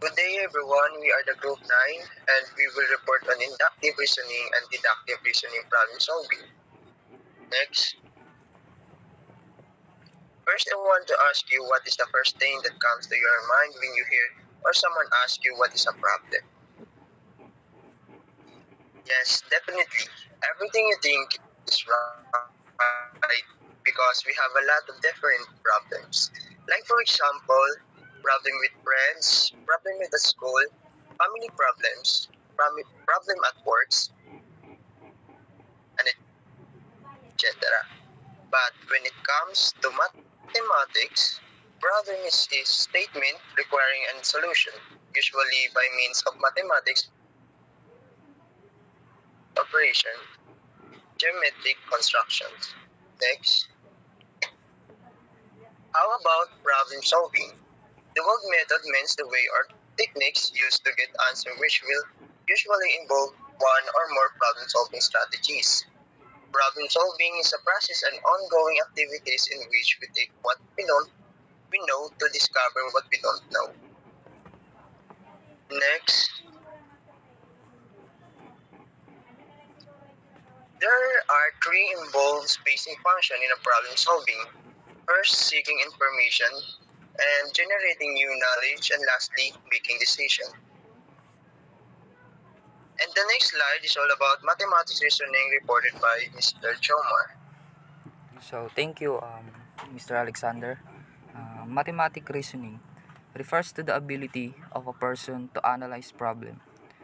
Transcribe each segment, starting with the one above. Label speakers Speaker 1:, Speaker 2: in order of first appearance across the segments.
Speaker 1: Good day everyone, we are the group 9 and we will report on inductive reasoning and deductive reasoning problem solving. Next, first I want to ask you what is the first thing that comes to your mind when you hear or someone asks you what is a problem. Yes, definitely. Everything you think is right because we have a lot of different problems. Like for example, problem with friends, problem with the school, family problems, problem at works, and etc. But when it comes to mathematics, problem is a statement requiring a solution, usually by means of mathematics operation, geometric constructions. Next, how about problem solving? The word method means the way or techniques used to get answer which will usually involve one or more problem solving strategies. Problem solving is a process and ongoing activities in which we take what we know to discover what we don't know. Next, there are three involved spacing functions in a problem solving. First, seeking information and generating new knowledge, and lastly, making decision. And the next slide is all about mathematics reasoning reported by Mr. Chomar.
Speaker 2: So, thank you, Mr. Alexander. Mathematic reasoning refers to the ability of a person to analyze problem,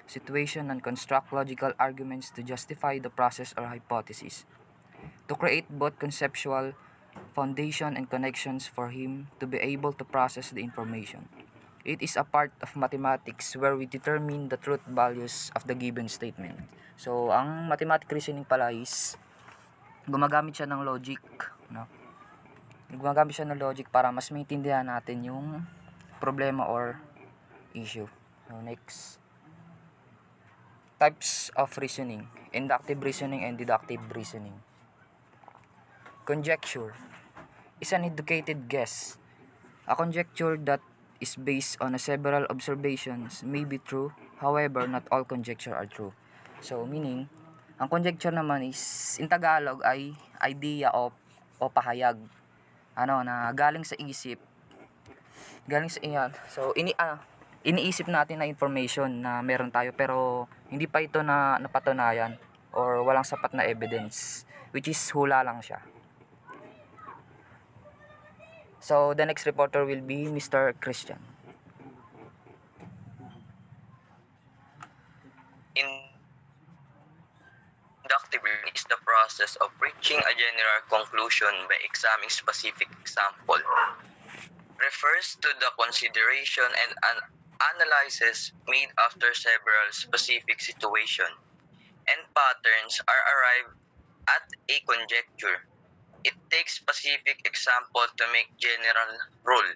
Speaker 2: situation, and construct logical arguments to justify the process or hypothesis, to create both conceptual foundation and connections for him to be able to process the information. It is a part of mathematics where we determine the truth values of the given statement. So, ang mathematic reasoning pala is gumagamit siya ng logic, no? Gumagamit siya ng logic para mas maintindihan natin yung problema or issue. So, next. Types of reasoning. Inductive reasoning and deductive reasoning. Conjecture is an educated guess. A conjecture that is based on several observations may be true, however, not all conjecture are true. So, meaning, ang conjecture naman is, in Tagalog, ay idea o pahayag. Na galing sa isip, galing sa iyan. So, iniisip natin na information na meron tayo pero hindi pa ito na napatunayan or walang sapat na evidence, which is hula lang siya. So, the next reporter will be Mr. Christian.
Speaker 1: Inductive reasoning is the process of reaching a general conclusion by examining specific example. Refers to the consideration and analysis made after several specific situations and patterns are arrived at a conjecture. It takes specific example to make general rule.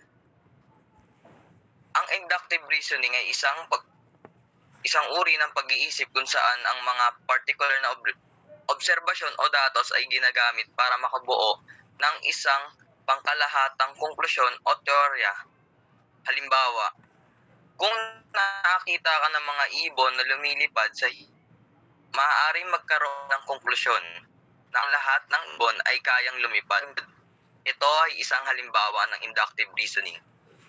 Speaker 1: Ang inductive reasoning ay isang uri ng pag-iisip kung saan ang mga particular na obserbasyon o datos ay ginagamit para makabuo ng isang pangkalahatang konklusyon o teorya. Halimbawa, kung nakakita ka ng mga ibon na lumilipad sa maaaring magkaroon ng konklusyon na ang lahat ng ibon ay kayang lumipad. Ito ay isang halimbawa ng inductive reasoning.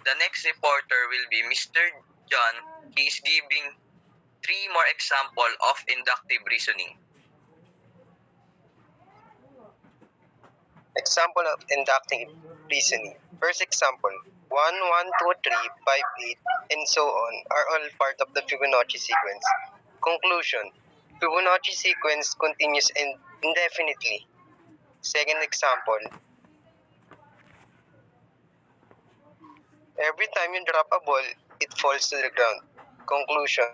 Speaker 1: The next reporter will be Mr. John. He is giving 3 more example of inductive reasoning. Example of inductive reasoning. First example, 1, 1, 2, 3, 5, 8, and so on are all part of the Fibonacci sequence. Conclusion. Fibonacci sequence continues indefinitely. Second example, every time you drop a ball, it falls to the ground. Conclusion.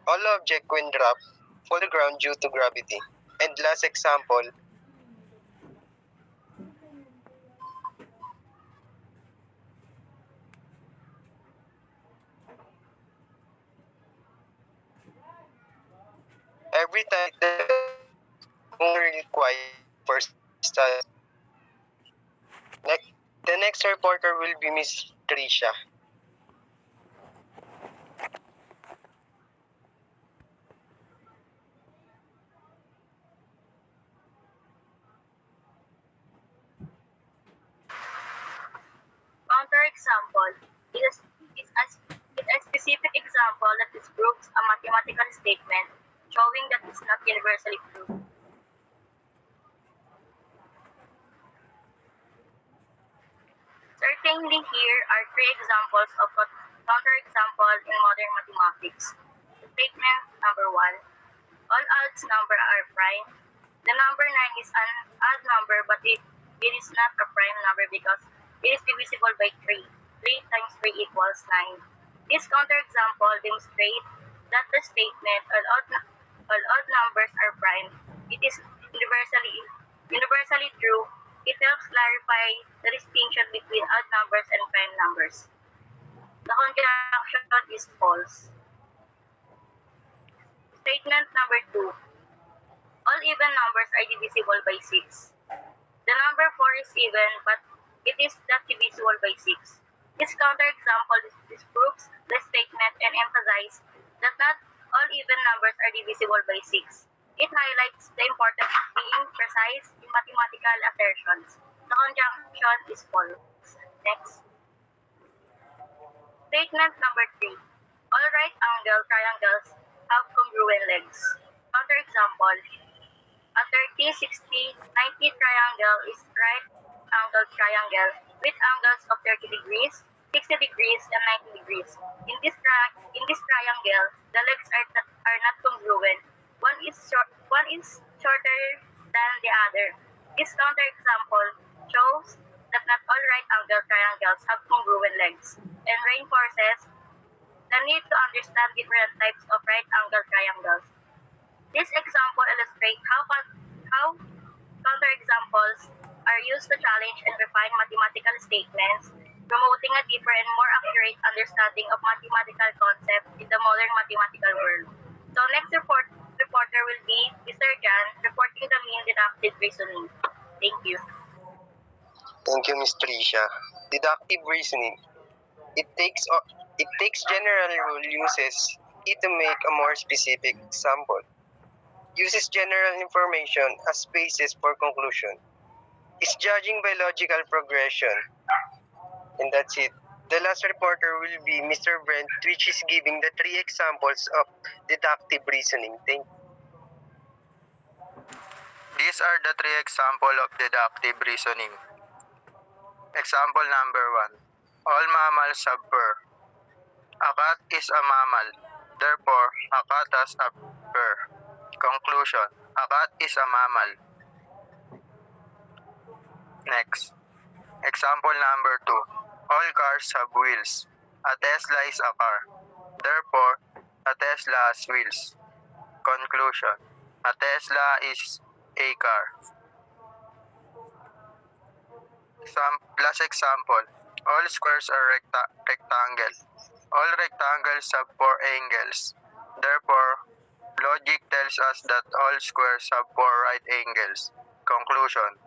Speaker 1: All objects when dropped fall to the ground due to gravity. And last example, every time the required first study. The next reporter will be Miss Tricia.
Speaker 3: example is a specific example that disproves a mathematical statement showing that it's not universally true. Certainly, here are three examples of a counterexample in modern mathematics. Statement number 1. All odds numbers are prime. The number 9 is an odd number, but it is not a prime number because it is divisible by 3. 3 times 3 equals 9. This counterexample demonstrates that the statement all odd numbers are prime. It is universally true. It helps clarify the distinction between odd numbers and prime numbers. The conjunction is false. Statement number 2. All even numbers are divisible by 6. The number 4 is even, but it is not divisible by 6. This counterexample disproves the statement and emphasizes that not all even numbers are divisible by 6. It highlights the importance of being precise in mathematical assertions. The conjunction is false. Next. Statement number 3. All right-angled triangles have congruent legs. Counterexample. A 30, 60, 90 triangle is right-angled triangle with angles of 30 degrees, 60 degrees, and 90 degrees. In this triangle, the legs are not congruent. One is shorter than the other. This counterexample shows that not all right-angled triangles have congruent legs and reinforces the need to understand different types of right-angled triangles. This example illustrates how counterexamples are used to challenge and refine mathematical statements, promoting a deeper and more accurate understanding of mathematical concepts in the modern mathematical world. So next reporter will be Mr. Jan, reporting the mean deductive reasoning. Thank you.
Speaker 4: Thank you, Ms. Tricia. Deductive reasoning. It takes general rule uses it to make a more specific example. Uses general information as basis for conclusion. Is judging by logical progression. And that's it. The last reporter will be Mr. Brent, which is giving the 3 examples of deductive reasoning. Thank you.
Speaker 5: These are the 3 examples of deductive reasoning. Example number 1. All mammals have fur. A cat is a mammal. Therefore, a cat has a fur. Conclusion. A cat is a mammal. Next. Example number 2. All cars have wheels. A Tesla is a car. Therefore, a Tesla has wheels. Conclusion. A Tesla is a car. Plus example. All squares are rectangle. All rectangles have 4 angles. Therefore, logic tells us that all squares have 4 right angles. Conclusion.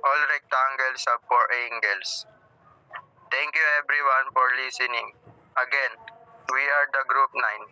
Speaker 5: All rectangles have 4 angles. Thank you everyone for listening. Again, we are the Group 9.